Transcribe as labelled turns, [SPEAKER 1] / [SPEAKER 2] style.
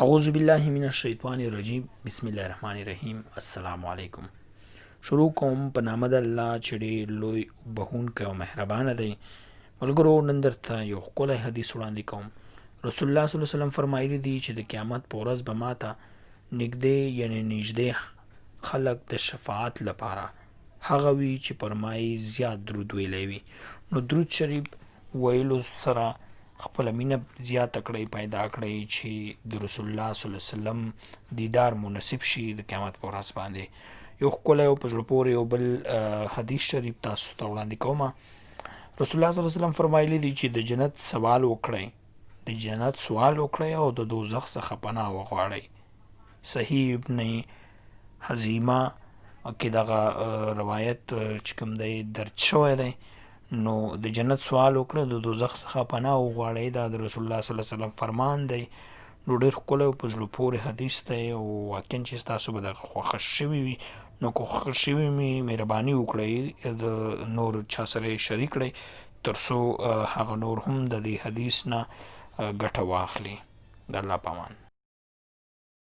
[SPEAKER 1] اعوذ باللہ من الشیطان الرجیم بسم الله الرحمن الرحیم السلام علیکم. شروع کوم په نام د الله چې ډېر لوی بخښونکی او مهربانه دی. ملګرو، نن درته یو ښکلی حدیث وړاندې کوم. رسول الله صلی الله علیه وسلم فرمایلی دی چې د قیامت په ورځ به ماته نږدې خلک د شفاعت لپاره هغه وي چې فرمایي زیات درود ویلی وي. نو درود شریف ویلو سره خپله مینه زیاته کړئ، پیدا کړئ چې د رسول الله صلی الله علیه وسلم دیدار مو نصیب شي د قیامت په ورځ باندې. یو ښکلی او په زړه پورې یو بل حدیث شریف تاسو ته وړاندې کومه. رسول الله صلی الله علیه وسلم فرمایلی دی چې د جنت سوال وکړئ او د دوزخ څخه پناه وغواړئ. صحیح ابن حزیمه کې دغه روایت چې کوم دی درج شوی دی. نو د جنت سوال وکړه، د دوزخ څخه پناه وغواړئ، دا د رسول الله صلی الله علیه وسلم فرمان دی. نو ډېر ښکلی او په زړه پورې حدیث دی او واقعا چې ستاسو به دغه خوښه شوي وي. نو که خوښه شوي مې مهرباني وکړئ د نور چا سره یې شریک کړئ تر څو هغه نور هم د دې حدیث نه ګټه واخلي. د الله په امان.